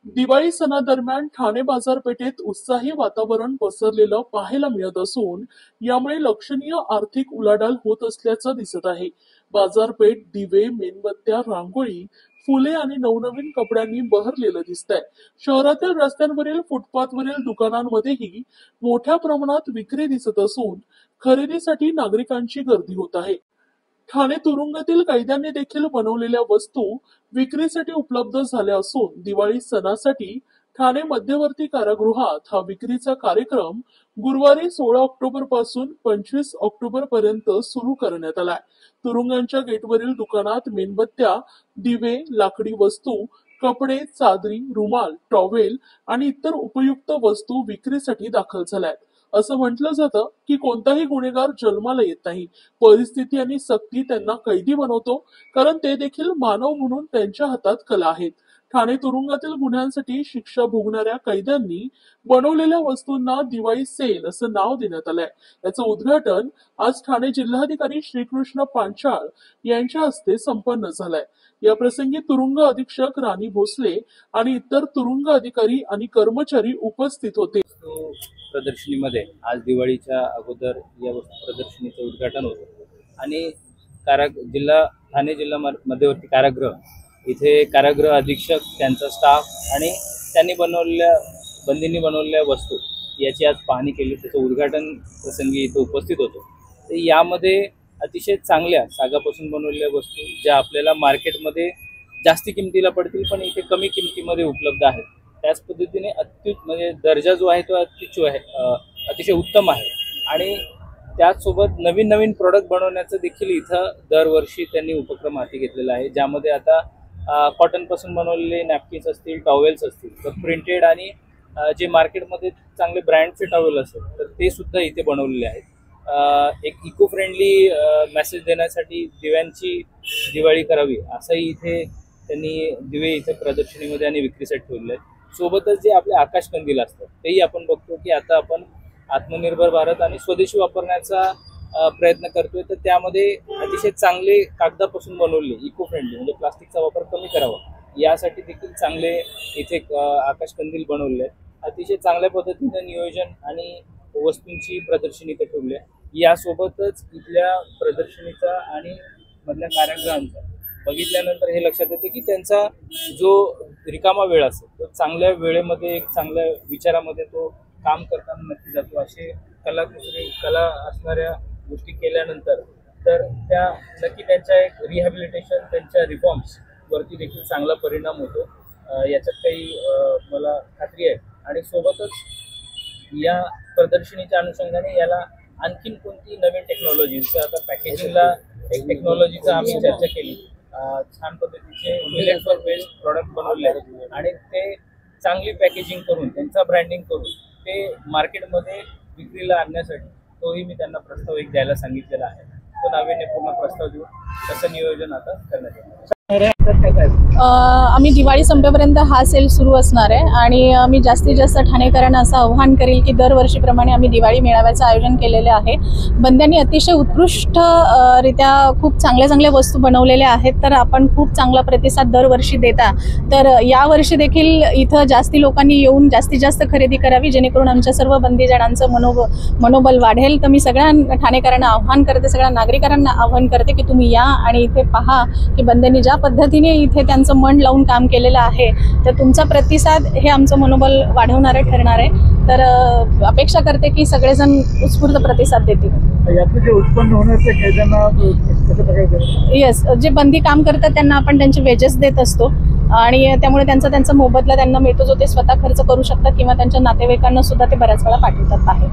दिवाळी सणादरम्यान ठाणे बाजारपेठेत उत्साही वातावरण पसरलेलं पाहायला मिळत असून यामुळे लक्षणीय आर्थिक उलाढाल होत असल्याचं दिसत आहे। बाजारपेठ दिवे, मेणबत्त्या, रांगोळी, फुले आणि नवनवीन कपड्यांनी बहरलेलं दिसतंय। शहरातील रस्त्यांवरील फुटपाथवरील दुकानांमध्येही मोठ्या प्रमाणात विक्री दिसत असून खरेदीसाठी नागरिकांची गर्दी होत आहे। ठाणे तुरुंगातील कैद्यांनी देखील बनवलेल्या वस्तू विक्रीसाठी उपलब्ध झाल्या असून दिवाळी सणासाठी ठाणे मध्यवर्ती कारागृहात हा विक्रीचा कार्यक्रम गुरुवारी 16 ऑक्टोबर पासून 25 ऑक्टोबर पर्यंत सुरू करण्यात आलाय। तुरुंगांच्या गेटवरील दुकानात मेणबत्त्या, दिवे, लाकडी वस्तू, कपडे, चादरी, रुमाल, टॉवेल आणि इतर उपयुक्त वस्तू विक्रीसाठी दाखल झाल्यात। असं म्हटलं जातं की कोणताही गुन्हेगार जन्माला येत नाही, परिस्थिती आणि सक्ती त्यांना कैदी बनवतो, कारण ते देखील मानव म्हणून त्यांच्या हातात कला आहेत। ठाणे तुरुंगातील गुन्ह्यांसाठी शिक्षा भोगणाऱ्या कैद्यांनी बनवलेल्या वस्तूंना दिवाळी सेल असं नाव देण्यात आलंय। याचं उद्घाटन आज ठाणे जिल्हाधिकारी श्रीकृष्ण पांचाळ यांच्या हस्ते संपन्न झालंय। या प्रसंगी तुरुंग अधीक्षक राणी भोसले आणि इतर तुरुंग अधिकारी आणि कर्मचारी उपस्थित होते। प्रदर्शनीमध्ये आज दिवाळीच्या अगोदर या प्रदर्शनीचं उद्घाटन होतं आणि ठाणे जिल्हा मध्यवर्ती कारागृह इथे कारागृह अधीक्षक, त्यांचा स्टाफ आणि बंदींनी बनवलेल्या वस्तू याची आज पाहणी केली। त्याचं उद्घाटन प्रसंगी इथे उपस्थित होतो। तर यामध्ये अतिशय चांगल्या सागापासून बनवलेल्या वस्तू ज्या आपल्याला मार्केटमध्ये जास्ती किमतीला पडतील पण इथे कमी किमतीमध्ये उपलब्ध आहेत। त्याच पद्धतीने म्हणजे दर्जा जो आहे तो अतिशय उत्तम आहे आणि त्याचसोबत नवीन नवीन प्रोडक्ट बनवण्याचं देखील इथं दरवर्षी त्यांनी उपक्रम हाती घेतलेला आहे, ज्यामध्ये आता कॉटन पासून बनवलेले नॅपकिन्स असतील, टॉवेल्स असतील, तर प्रिंटेड आणि जे मार्केटमध्ये चांगले ब्रँडचे टॉवेल असतील तर ते सुद्धा इथे बनवलेले आहेत। एक इको फ्रेंडली मेसेज देण्यासाठी दिव्यांची दिवाळी करावी असंही इथे त्यांनी दिवे इथे प्रदर्शनीमध्ये आणि विक्रीसाठी ठेवले आहेत। सोबतच जे आपले आकाश कंदील असतात तेही आपण बघतो की आता आपण आत्मनिर्भर भारत आणि स्वदेशी वापरण्याचा प्रयत्न करतोय, तर त्यामध्ये अतिशय चांगले कागदापासून बनवले इको फ्रेंडली म्हणजे प्लास्टिकचा वापर कमी करावा यासाठी देखील चांगले इथे आकाश कंदील बनवले आहेत। अतिशय चांगल्या पद्धतीने नियोजन आणि वस्तूंची प्रदर्शनी इथे ठेवली आहे। यासोबतच इथल्या प्रदर्शनीचा आणि मधल्या कारागृहांचा बघितल्यानंतर हे लक्षात येते की त्यांचा जो रिकामा वेळ असेल तो चांगल्या वेळेमध्ये एक चांगल्या विचारामध्ये तो काम करताना नक्की जातो। असे कला असणाऱ्या गोष्टी केल्यानंतर तर त्या नक्की त्यांच्या एक रिहॅबिलिटेशन, त्यांच्या रिफॉर्म्स वरती देखील चांगला परिणाम होतो याच्यात काही मला खात्री आहे। आणि सोबतच या प्रदर्शनीच्या अनुषंगाने याला आणखीन कोणती नवीन टेक्नॉलॉजी, जसं आता पॅकेजिंगला एक टेक्नॉलॉजीचा आम्ही चर्चा केली, छान पद्धतीचे मिलेट्सवर बेस्ड प्रॉडक्ट बनवले आहेत आणि ते चांगली पॅकेजिंग करून त्यांचा ब्रँडिंग करून ते मार्केटमध्ये विक्रीला आणण्यासाठी तोही मी त्यांना प्रस्ताव एक द्यायला सांगितलेला आहे। तो नाविन्य पूर्ण प्रस्ताव देऊन तसं नियोजन आता करण्यात येईल। आम्ही दिवाळी संपेपर्यंत हा सेल सुरू असणार आहे आणि मी जास्तीत जास्त ठाणेकरांना असं आव्हान करेल की दरवर्षीप्रमाणे आम्ही दिवाळी मेळाव्याचं आयोजन केलेले आहे। बंद्यांनी अतिशय उत्कृष्ट रित्या खूप चांगल्या वस्तू बनवलेल्या आहेत, तर आपण खूप चांगला प्रतिसाद दरवर्षी देता, तर यावर्षी देखील इथं जास्ती लोकांनी येऊन जास्तीत जास्त खरेदी करावी जेणेकरून आमच्या सर्व बंदीजनांचं मनोबल वाढेल। तर मी सगळ्या ठाणेकरांना आव्हान करते, सगळ्या नागरिकांना आव्हान करते की तुम्ही या आणि इथे पहा की बंद्यांनी ज्या पद्धतीने इथे त्यांचं मन लावून काम केलेलं आहे, तर तुमचा प्रतिसाद हे आमचं मनोबल वाढवणारे ठरणार आहे। तर अपेक्षा करते की सगळेजण उत्स्फूर्त प्रतिसाद देतील। यातलं जे उत्पन्न होणार ते कैद्यांना कसं प्रकारे येस, जे बंदी काम करतात त्यांना आपण त्यांचे वेजेस देत असतो आणि त्यामुळे त्यांचा मोबदला त्यांना मिळतो, जो ते स्वतः खर्च करू शकतात किंवा त्यांच्या नातेवाईकांना सुद्धा ते बऱ्याच वेळा पाठवतात बाहेर।